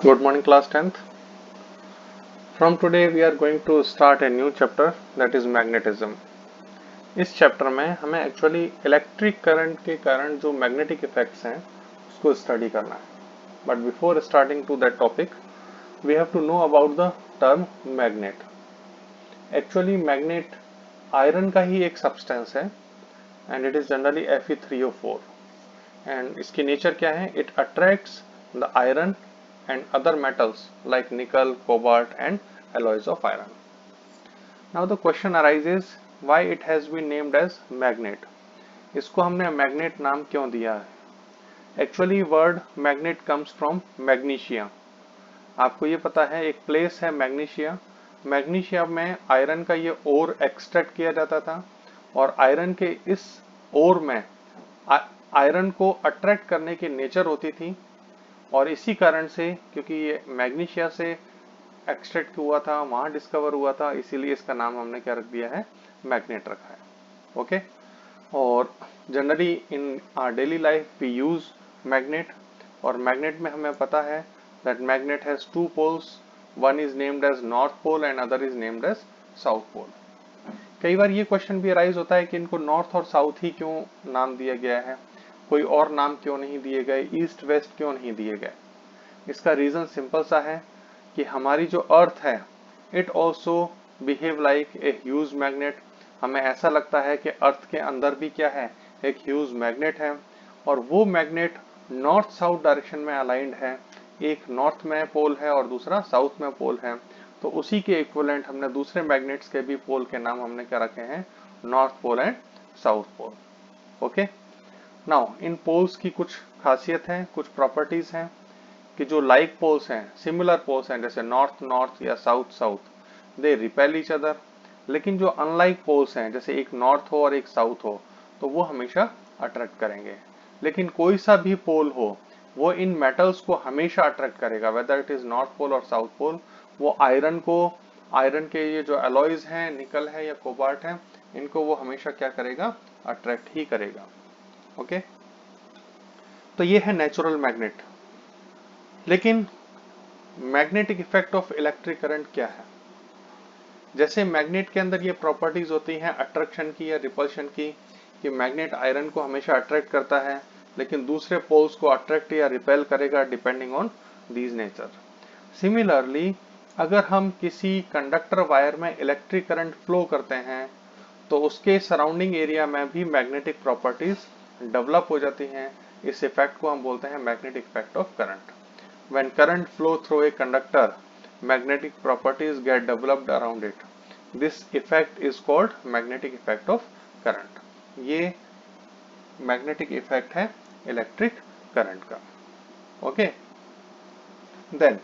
Good morning, class 10th. From today we are going to start a new chapter, that is magnetism. इस chapter में हमें actually electric current के कारण जो magnetic effects हैं उसको स्टडी करना है. But before starting to that topic we have to know about the term magnet. Actually magnet iron का ही एक सब्सटेंस है and it is generally Fe3O4 and इसकी नेचर क्या है? It attracts the iron and other metals like nickel, cobalt and alloys of iron. Now the question arises why it has been named as magnet. इसको हमने magnet नाम क्यों दिया है? Actually word magnet comes from magnesia. आपको ये पता है एक प्लेस है मैग्नीशिया. मैग्नीशिया में आयरन का ये ओर एक्सट्रैक्ट किया जाता था और आयरन के इस ओर में आयरन को अट्रैक्ट करने की नेचर होती थी और इसी कारण से क्योंकि ये मैग्नीशिया से एक्सट्रैक्ट हुआ था, वहां डिस्कवर हुआ था, इसीलिए इसका नाम हमने क्या रख दिया है? मैग्नेट रखा है. ओके. और generally in our daily life we use magnet और मैग्नेट में हमें पता है that magnet has two poles. One is named as north pole and other is named as south pole. कई बार ये क्वेश्चन भी अराइज होता है कि इनको नॉर्थ और साउथ ही क्यों नाम दिया गया है, कोई और नाम क्यों नहीं दिए गए, ईस्ट वेस्ट क्यों नहीं दिए गए? इसका रीजन सिंपल सा है कि हमारी जो अर्थ है it also behave like a huge magnet. हमें ऐसा लगता है कि अर्थ के अंदर भी क्या है? एक ह्यूज मैग्नेट है और वो मैग्नेट नॉर्थ साउथ डायरेक्शन में अलाइंड है. एक नॉर्थ में पोल है और दूसरा साउथ में पोल है. तो उसी के इक्विवेलेंट हमने दूसरे मैग्नेट्स के भी पोल के नाम हमने क्या रखे हैं? North pole and south pole. Okay. Now इन पोल्स की कुछ खासियत है, कुछ प्रॉपर्टीज हैं कि जो लाइक पोल्स हैं, सिमिलर पोल्स हैं जैसे नॉर्थ नॉर्थ या south south, they repel each other. लेकिन जो अनलाइक पोल्स हैं जैसे एक नॉर्थ हो और एक साउथ हो तो वो हमेशा अट्रैक्ट करेंगे. लेकिन कोई सा भी पोल हो वो इन मेटल्स को हमेशा अट्रैक्ट करेगा, whether it is north pole और साउथ पोल. वो आयरन को, आयरन के ये जो एलॉयज हैं, निकल है या कोबाल्ट है, इनको वो हमेशा क्या करेगा? अट्रैक्ट ही करेगा. ओके. तो ये है नेचुरल मैग्नेट. लेकिन magnetic effect of electric current क्या है? जैसे मैग्नेट के अंदर ये प्रॉपर्टीज होती हैं अट्रैक्शन की या रिपल्शन की कि मैग्नेट आयरन को हमेशा अट्रैक्ट करता है लेकिन दूसरे पोल्स को अट्रैक्ट या रिपेल करेगा depending on these nature. Similarly अगर हम किसी कंडक्टर वायर में इलेक्ट्रिक करंट फ्लो करते हैं तो उसके सराउंडिंग एरिया में भी मैग्नेटिक प्रॉपर्टीज डेवलप हो जाती हैं. इस इफेक्ट को हम बोलते हैं magnetic effect of current. When current flow through a conductor, magnetic properties get developed around it. This effect is called magnetic effect of current. ये magnetic effect है electric current का. Okay? Then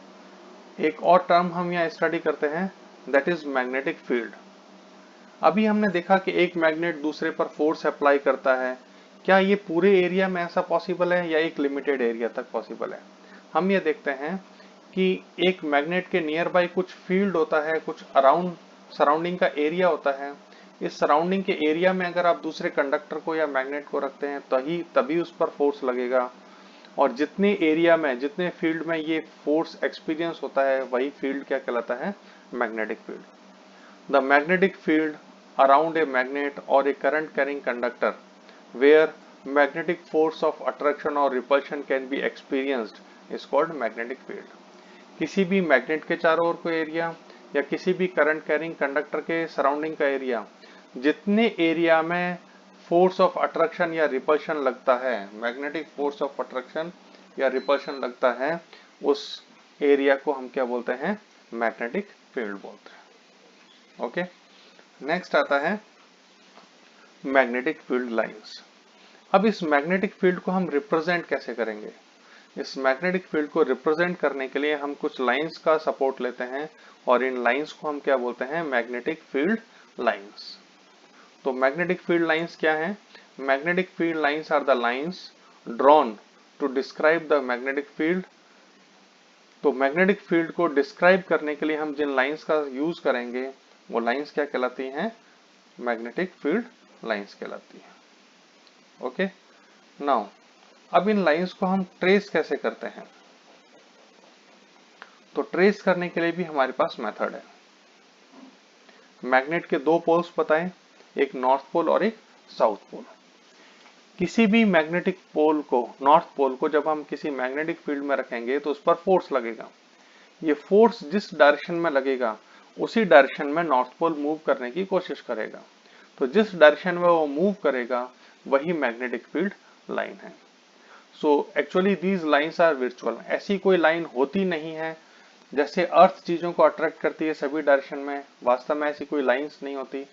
एक और term हम यहाँ study करते हैं, that is magnetic field. अभी हमने देखा कि एक मैग्नेट दूसरे पर फोर्स अप्लाई करता है. क्या ये पूरे एरिया में ऐसा पॉसिबल है या एक लिमिटेड एरिया तक पॉसिबल है? हम ये देखते हैं कि एक मैग्नेट के नियर बाय कुछ फील्ड होता है, कुछ अराउंड सराउंडिंग का एरिया होता है. इस सराउंडिंग के एरिया में अगर आप दूसरे कंडक्टर को या मैग्नेट को रखते हैं तभी उस पर फोर्स लगेगा. और जितने एरिया में, जितने फील्ड में ये फोर्स एक्सपीरियंस होता है वही फील्ड क्या कहलाता है? Magnetic field. The magnetic field around a magnet or a current carrying conductor where magnetic force of attraction or repulsion can be experienced is called magnetic field. किसी भी मैग्नेट के चारों ओर कोई एरिया या किसी भी करंट कैरिंग कंडक्टर के surrounding का एरिया, जितने एरिया में फोर्स ऑफ अट्रैक्शन या रिपल्शन लगता है, मैग्नेटिक फोर्स ऑफ अट्रैक्शन या रिपल्शन लगता है, उस एरिया को हम क्या बोलते हैं? मैग्नेटिक फील्ड बोलते हैं. ओके. नेक्स्ट आता है मैग्नेटिक फील्ड लाइंस. अब इस मैग्नेटिक फील्ड को हम रिप्रेजेंट कैसे करेंगे? इस मैग्नेटिक फील्ड को रिप्रेजेंट करने के लिए हम कुछ लाइंस का सपोर्ट लेते हैं और इन लाइंस को हम क्या बोलते हैं? Magnetic field lines. तो मैग्नेटिक फील्ड लाइंस क्या है? Magnetic field lines are the lines drawn to describe the magnetic field. तो मैग्नेटिक फील्ड को डिस्क्राइब करने के लिए हम जिन लाइंस का यूज करेंगे वो लाइंस क्या कहलाती हैं? मैग्नेटिक फील्ड लाइंस कहलाती हैं. ओके. नाउ अब इन लाइंस को हम ट्रेस कैसे करते हैं? तो ट्रेस करने के लिए भी हमारे पास मेथड है। मैग्नेट के दो पोल्स बताएं, एक नॉर्थ पोल और एक साउथ पोल। किसी भी मैग्नेटिक पोल को, नॉर्थ पोल को जब हम किसी मैग्नेटिक फील्ड में रखेंगे तो उस पर फोर्स लगेगा। ये फोर्स जिस डायरेक्शन में लगेगा उसी डायरेक्शन में नॉर्थ पोल मूव करने की कोशिश करेगा। तो जिस डायरेक्शन में वो मूव करेगा वही मैग्नेटिक फील्ड लाइन है। So actually these lines are virtual. ऐसी कोई लाइन होती नहीं है। जैसे अर्थ चीजों को अट्रैक्ट करती है सभी डायरेक्शन में, वास्तव में ऐसी कोई लाइंस नहीं होती।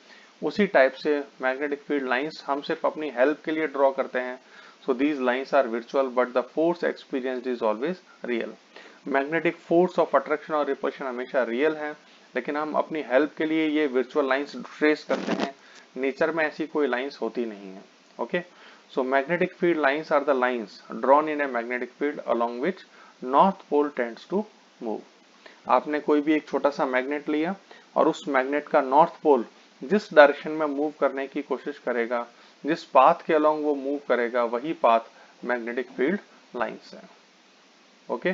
उसी टाइप से मैग्नेटिक फील्ड लाइंस हम सिर्फ अपनी हेल्प के लिए ड्रॉ करते हैं। So these lines are virtual but the force experienced is always real. Magnetic force of attraction और रिपल्शन हमेशा रियल है, लेकिन हम अपनी हेल्प के लिए ये वर्चुअल लाइंस ट्रेस करते हैं। नेचर में ऐसी कोई लाइंस होती नहीं है। Okay, so magnetic field lines are the lines drawn in a magnetic field along which north pole tends to move. आपने कोई भी एक छोटा सा मैग्नेट लिया और उस मैग्नेट का नॉर्थ पोल जिस डायरेक्शन में मूव करने की कोशिश करेगा, जिस पाथ के अलोंग वो मूव करेगा, वही पाथ मैग्नेटिक फील्ड लाइंस है। ओके,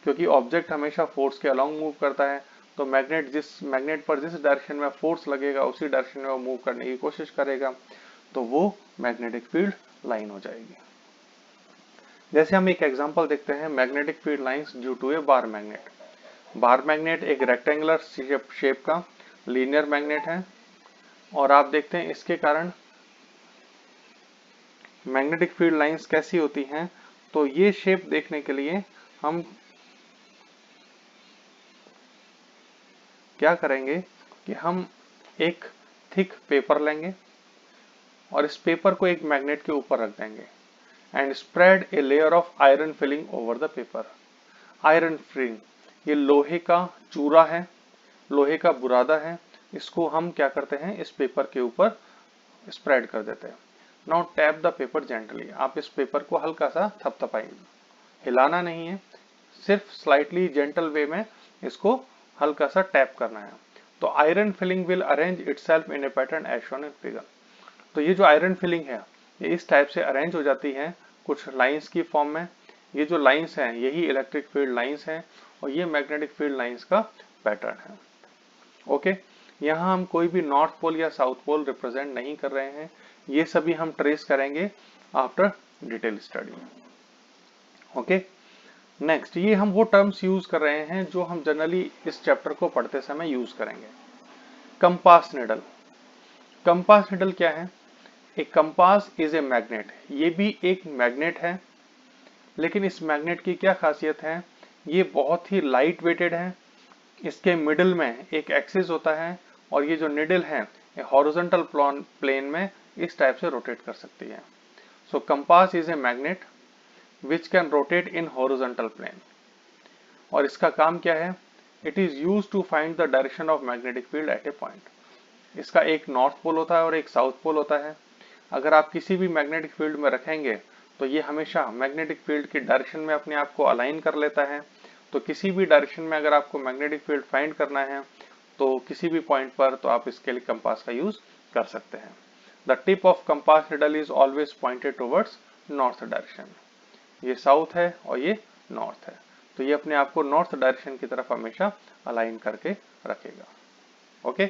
क्योंकि ऑब्जेक्ट हमेशा फोर्स के अलोंग मूव करता है, तो मैग्नेट पर जिस डायरेक्शन में फोर्स लगेगा उसी डायरेक्शन में वो मूव करने की कोशिश करेगा, तो वो मैग्नेटिक फील्ड लाइन हो जाएगी। जैसे हम एक एग्जांपल देखते हैं, magnetic field lines due to a bar magnet. Bar magnet एक रेक्टेंगुलर शेप का लीनियर मैग्नेट है और आप देखते हैं इसके कारण मैग्नेटिक फील्ड लाइंस कैसी होती हैं। तो ये शेप देखने के लिए हम क्या करेंगे कि हम एक थिक पेपर लेंगे और इस पेपर को एक मैग्नेट के ऊपर रख देंगे and spread a layer of iron filling over the paper. Iron filling, ये लोहे का चूरा है, लोहे का बुरादा है, इसको हम क्या करते हैं, इस पेपर के ऊपर स्प्रेड कर देते हैं। Now tap the paper gently. आप इस पेपर को हल्का सा थपथपाएंगे, हिलाना नहीं है, सिर्फ स्लाइटली जेंटल वे में इसको हल्का सा टैप करना है। तो iron filing will arrange itself in a pattern as shown in figure. तो ये जो आयरन फिलिंग है ये इस टाइप से अरेंज हो जाती है कुछ लाइंस की फॉर्म में। ये जो लाइंस हैं यही इलेक्ट्रिक फील्ड लाइंस हैं और ये मैग्नेटिक फील्ड लाइंस का पैटर्न है। ओके, यहाँ हम कोई भी नॉर्थ पोल या साउथ पोल रिप्रेजेंट नहीं कर रहे हैं, ये सभी हम ट्रेस करेंगे after detail study. Okay, next, ये हम वो टर्म्स यूज कर रहे हैं जो हम जनरली इस चैप्टर को पढ़ते समय यूज करेंगे। Compass needle. कंपास निडल क्या है? एक कंपास इज ए मैग्नेट। ये भी एक मैग्नेट है, लेकिन इस मैग्नेट की क्या खासियत है, ये बहुत ही लाइट वेटेड है। इसके मिडिल में एक एक्सिस होता है और ये जो निडल है हॉरिजॉन्टल प्लेन में इस टाइप से रोटेट कर सकती है। So compass is a magnet which can rotate in horizontal plane. और इसका काम क्या है? It is use to find the direction of magnetic field at a point. इसका एक नॉर्थ पोल होता है और एक साउथ पोल होता है। अगर आप किसी भी मैग्नेटिक फील्ड में रखेंगे तो ये हमेशा मैग्नेटिक फील्ड की डायरेक्शन में अपने आप को अलाइन कर लेता है। तो किसी भी डायरेक्शन में अगर आपको मैग्नेटिक फील्ड फाइंड करना है तो किसी भी पॉइंट पर, तो आप इसके लिए कंपास का यूज कर सकते हैं। The tip of compass needle is always pointed towards north direction. ये साउथ है और ये नॉर्थ है, तो ये अपने आप को नॉर्थ डायरेक्शन की तरफ हमेशा अलाइन करके रखेगा। ओके,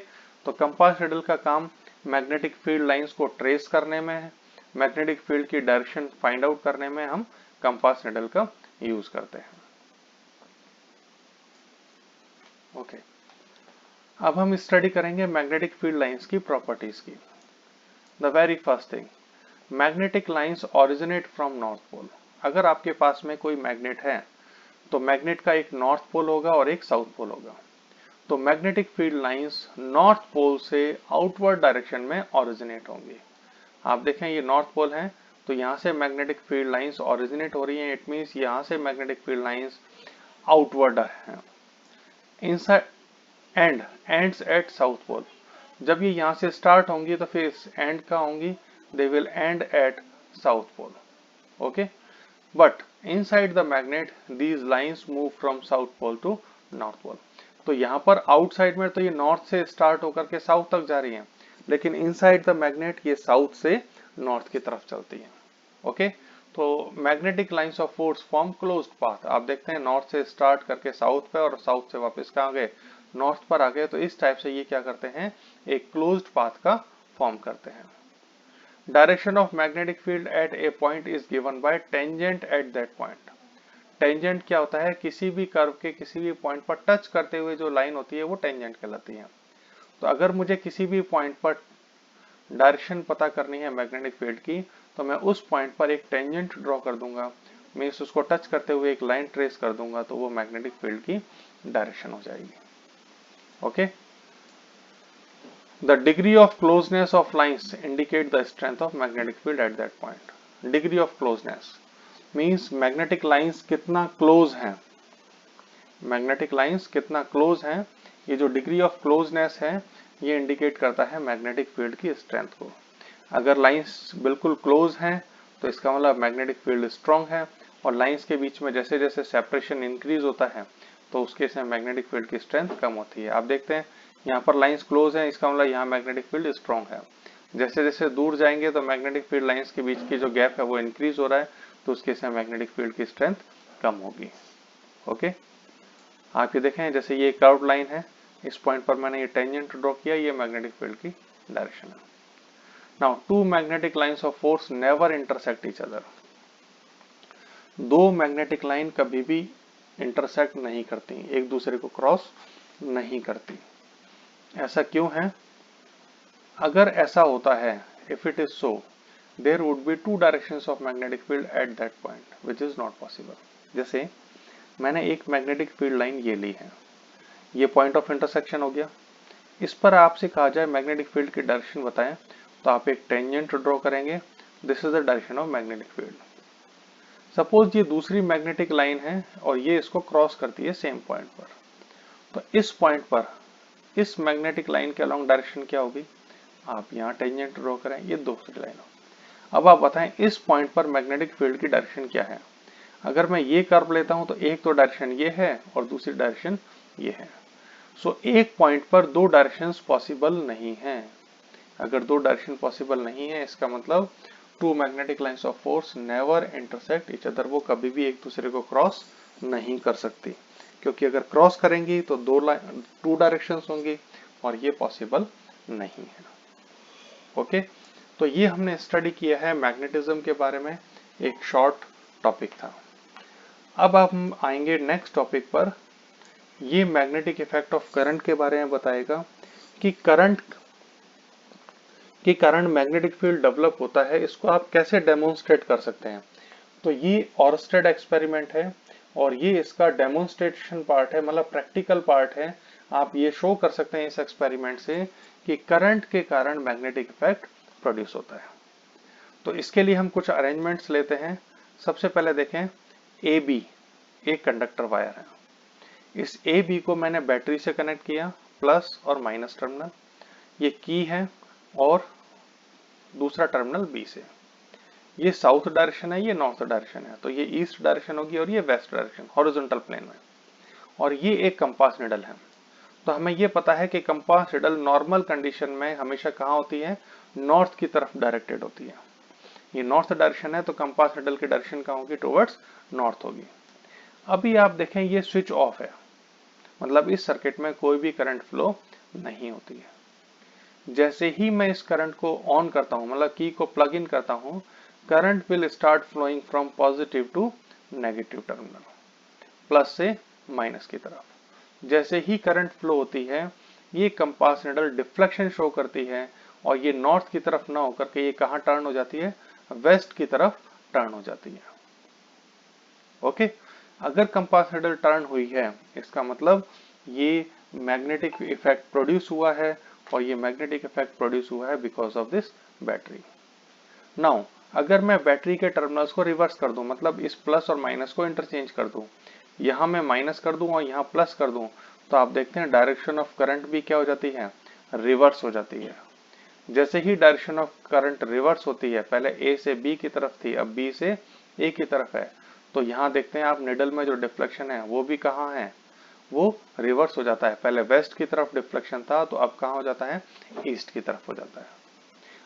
तो कंपास निडल का काम मैग्नेटिक फील्ड लाइंस को ट्रेस करने में है। मैग्नेटिक फील्ड की डायरेक्शन फाइंड आउट करने में हम कंपास निडल का यूज करते हैं। ओके, अब हम स्टडी करेंगे मैग्नेटिक फील्ड लाइंस की प्रॉपर्टीज की। The very first thing, magnetic lines originate from north pole. अगर आपके पास में कोई मैग्नेट है तो मैग्नेट का एक नॉर्थ पोल होगा और एक साउथ पोल होगा। तो magnetic field lines north pole से आउटवर्ड डायरेक्शन में ओरिजिनेट होंगी। आप देखें ये नॉर्थ पोल है, तो यहाँ से मैग्नेटिक फील्ड लाइंस ओरिजिनेट हो रही हैं। इट मींस यहाँ से मैग्नेटिक फील्ड लाइंस आउटवर्ड है। Inside and ends at south pole. जब ये यहाँ से स्टार्ट होंगी तो फिर एंड का होंगी, they will end at south pole. Okay, but inside the magnet these lines move from south pole to north pole. तो यहाँ पर आउटसाइड में तो ये नॉर्थ से स्टार्ट होकर के साउथ तक जा रही हैं, लेकिन इनसाइड द मैग्नेट ये साउथ से नॉर्थ की तरफ चलती हैं। ओके, तो magnetic lines of force form closed path. आप देखते हैं नॉर्थ से स्टार्ट करके साउथ पे और साउथ से वापस कहाँ गए, नॉर्थ पर आ गए। तो इस टाइप से ये क्या करते हैं, एक क्लोज्ड पाथ का फॉर्म करते हैं। Direction of magnetic field at a point is given by tangent at that point. Tangent क्या होता है, किसी भी कर्व के किसी भी पॉइंट पर टच करते हुए जो लाइन होती है वो टेंजेंट कहलाती है। तो अगर मुझे किसी भी पॉइंट पर डायरेक्शन पता करनी है मैग्नेटिक फील्ड की, तो मैं उस पॉइंट पर एक टेंजेंट ड्रॉ कर दूंगा, मैं उसको टच करते हुए एक लाइन ट्रेस कर दूंगा, तो वो मैग्नेटिक फील्ड की डायरेक्शन हो जाएगी। Okay, the degree of closeness of lines indicate the strength of magnetic field at that point. Degree of closeness means magnetic lines कितना क्लोज है, मैग्नेटिक लाइंस कितना क्लोज है, ये जो डिग्री ऑफ क्लोजनेस है ये इंडिकेट करता है मैग्नेटिक फील्ड की स्ट्रेंथ को। अगर लाइंस बिल्कुल क्लोज हैं तो इसका मतलब मैग्नेटिक फील्ड स्ट्रांग है, और लाइंस के बीच में जैसे जैसे सेपरेशन इंक्रीज होता है तो उसके से मैग्नेटिक फील्ड की स्ट्रेंथ कम होती है। आप देखते हैं यहाँ पर लाइंस क्लोज है, इसका मतलब यहाँ मैग्नेटिक फील्ड स्ट्रांग है। जैसे जैसे दूर जाएंगे तो मैग्नेटिक फील्ड लाइंस के बीच की जो गैप है वो इंक्रीज हो रहा है, तो उसके से मैग्नेटिक फील्ड की स्ट्रेंथ कम होगी। ओके, आप ये देखें जैसे ये कर्व्ड लाइन है, इस पॉइंट पर मैंने ये टेंजेंट ड्रॉ किया, ये मैग्नेटिक फील्ड की डायरेक्शन है। Now two magnetic lines of force never intersect each other. दो मैग्नेटिक लाइन कभी भी इंटरसेक्ट नहीं करती, एक दूसरे को क्रॉस नहीं करती। ऐसा क्यों है? अगर ऐसा होता है, if it is so, there would be two directions of magnetic field at that point which is not possible. जैसे मैंने एक मैग्नेटिक फील्ड लाइन ये ली है, ये पॉइंट ऑफ इंटरसेक्शन हो गया, इस पर आपसे कहा जाए मैग्नेटिक फील्ड की डायरेक्शन बताएं, तो आप एक टेंजेंट ड्रॉ करेंगे, this is the direction of magnetic field. Suppose ये दूसरी मैग्नेटिक लाइन है और ये इसको क्रॉस करती है सेम पॉइंट पर, तो इस पॉइंट पर इस मैग्नेटिक लाइन के अलोंग डायरेक्शन क्या होगी, आप यहाँ टेंजेंट ड्रॉ करें, ये दूसरी लाइन हो। अब आप बताएं इस पॉइंट पर मैग्नेटिक फील्ड की डायरेक्शन क्या है। अगर मैं ये कर्व लेता हूं तो एक तो डायरेक्शन ये है और दूसरी डायरेक्शन ये है। सो एक पॉइंट पर दो डायरेक्शंस पॉसिबल नहीं है। अगर दो डायरेक्शन पॉसिबल नहीं है, इसका मतलब two magnetic lines of force never intersect each other, वो कभी भी एक दूसरे को क्रॉस नहीं कर सकती, क्योंकि अगर क्रॉस करेंगी तो टू डायरेक्शंस होंगी और ये पॉसिबल नहीं है। ओके, तो ये हमने स्टडी किया है मैग्नेटिज्म के बारे में, एक शॉर्ट टॉपिक था। अब हम आएंगे नेक्स्ट टॉपिक पर। ये मैग्नेटिक इफेक्ट ऑफ करंट के बारे में बताएगा कि करंट के कारण मैग्नेटिक फील्ड डेवलप होता है, इसको आप कैसे डेमोन्स्ट्रेट कर सकते हैं। तो ये ऑरस्टेड एक्सपेरिमेंट है और ये इसका डेमोन्स्ट्रेशन पार्ट है, मतलब प्रैक्टिकल पार्ट है। आप ये शो कर सकते हैं इस एक्सपेरिमेंट से कि करंट के कारण मैग्नेटिक इफेक्ट प्रोड्यूस होता है। तो इसके लिए हम कुछ अरेंजमेंट्स लेते हैं। सबसे पहले देखें, ए बी एक कंडक्टर वायर है, इस ए बी को मैंने बैटरी से कनेक्ट किया, प्लस और माइनस टर्मिनल, ये की है, और दूसरा टर्मिनल बी से। ये साउथ डायरेक्शन है, ये नॉर्थ डायरेक्शन है, तो ये ईस्ट डायरेक्शन होगी और ये वेस्ट डायरेक्शन हॉरिजॉन्टल प्लेन में। और ये एक कंपास निडल है। तो हमें ये पता है कि कंपास निडल नॉर्मल कंडीशन में हमेशा कहाँ होती है, नॉर्थ की तरफ डायरेक्टेड होती है। ये नॉर्थ डायरेक्शन है तो कंपास निडल की डायरेक्शन कहाँ होगी, टुवर्ड्स नॉर्थ होगी। अभी आप देखें ये स्विच ऑफ है, मतलब इस सर्किट में कोई भी करंट फ्लो नहीं होती है। जैसे ही मैं इस करंट को ऑन करता हूं, मतलब की को प्लग इन करता हूं, current will start flowing from positive to negative terminal, plus से माइनस की तरफ। जैसे ही करंट फ्लो होती है, ये कंपास निडल डिफ्लेक्शन शो करती है और ये नॉर्थ की तरफ ना होकर के ये कहां टर्न हो जाती है, वेस्ट की तरफ टर्न हो जाती है। ओके, अगर कंपास निडल टर्न हुई है, इसका मतलब ये मैग्नेटिक इफेक्ट प्रोड्यूस हुआ है, और ये मैग्नेटिक इफेक्ट प्रोड्यूस हुआ है because of this battery. Now अगर मैं बैटरी के टर्मिनल्स को रिवर्स कर दूं, मतलब इस प्लस और माइनस को इंटरचेंज कर दूं, यहां मैं माइनस कर दूं और यहां प्लस कर दूं, तो आप देखते हैं डायरेक्शन ऑफ करंट भी क्या हो जाती है, रिवर्स हो जाती है। जैसे ही डायरेक्शन ऑफ करंट रिवर्स होती है, पहले ए से बी की तरफ थी, अब बी से ए की तरफ है, तो यहाँ देखते हैं आप निडल में जो डिफ्लेक्शन है वो भी कहाँ है, वो रिवर्स हो जाता है। पहले वेस्ट की तरफ डिफ्लेक्शन था, तो अब कहाँ हो जाता है, ईस्ट की तरफ हो जाता है।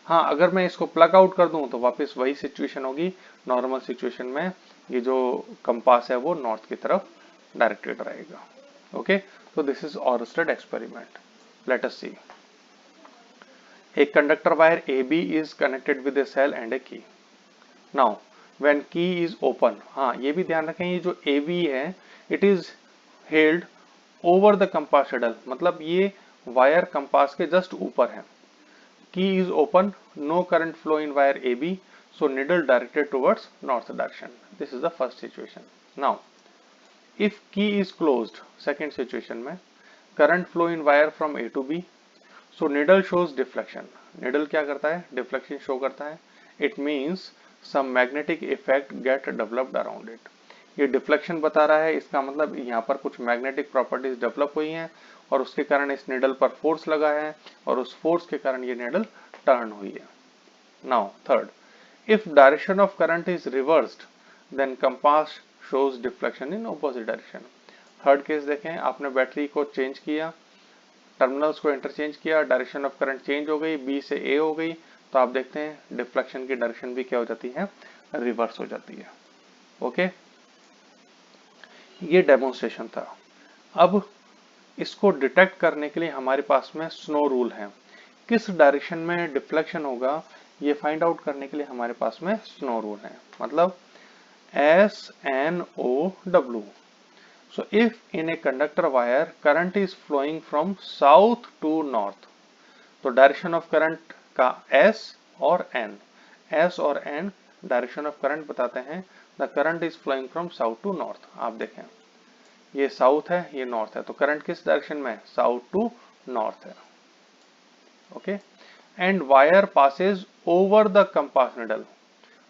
हाँ, अगर मैं इसको प्लग आउट कर दूं तो वापस वही सिचुएशन होगी। नॉर्मल सिचुएशन में ये जो कंपास है वो नॉर्थ की तरफ डायरेक्टेड रहेगा। ओके, तो this is Oersted experiment. Let us see. A conductor wire AB is connected with a cell and a key. Now, when key is open, हाँ ये भी ध्यान रखें, ये जो AB है it is held over the compass needle, मतलब ये वायर कंपास के जस्ट ऊपर है। Key is open, no current flow in wire AB, so needle directed towards north direction. This is the first situation. Now, if key is closed, second situation में current flow in wire from A to B, so needle shows deflection. needle क्या करता है? deflection show करता है। it means some magnetic effect get developed around it. ये deflection बता रहा है, इसका मतलब यहाँ पर कुछ magnetic properties develop हुई हैं और उसके कारण इस needle पर force लगा है और उस force के कारण ये needle turn हुई है। Now third, if direction of current is reversed, then compass shows deflection in opposite direction. Third case देखें, आपने बैटरी को चेंज किया, टर्मिनल्स को इंटरचेंज किया, डायरेक्शन ऑफ करंट चेंज हो गई, बी से ए हो गई, तो आप देखते हैं डिफ्लेक्शन की डायरेक्शन भी क्या हो जाती है? रिवर्स हो जाती है। ओके, ये डेमोन्स्ट्रेशन था। अब इसको डिटेक्ट करने के लिए हमारे पास में स्नो रूल है। किस डायरेक्शन में डिफ्लेक्शन होगा ये फाइंड आउट करने के लिए हमारे पास में स्नो रूल है, मतलब SNOW। So if in a conductor wire current is flowing from south to north, तो डायरेक्शन ऑफ करंट का S और N, S और N डायरेक्शन ऑफ करंट बताते हैं। The current is flowing from south to north. आप देखें ये south है, ये नॉर्थ है, तो करंट किस डायरेक्शन में? साउथ टू नॉर्थ है। Okay, and wire passes over the compass needle.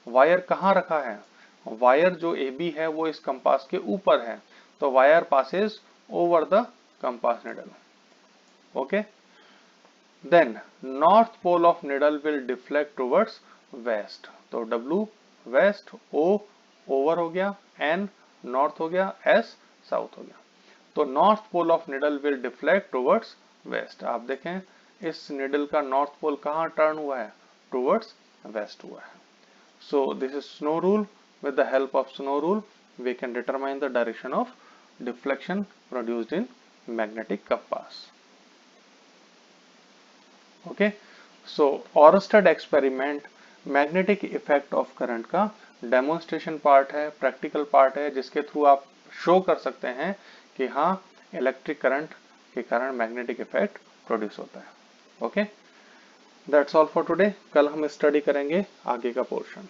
Wire कहाँ रखा है? वायर जो AB है वो इस कंपास के ऊपर है, तो wire passes over the compass needle. Okay, then north pole of needle will deflect towards west, तो W वेस्ट, O ओवर हो गया, N नॉर्थ हो गया, S साउथ हो गया, तो north pole of needle will deflect towards west. आप देखें इस निडल का नॉर्थ पोल कहाँ टर्न हुआ है? टुवर्ड्स वेस्ट हुआ है। So this is snow rule. With the help of snow rule, we can determine the direction of deflection produced in magnetic compass. Okay. So Oersted experiment magnetic effect of current का demonstration part है, practical part है, जिसके through आप show कर सकते हैं कि हाँ electric current के कारण magnetic effect produce होता है। Okay. That's all for today. कल हम study करेंगे आगे का portion।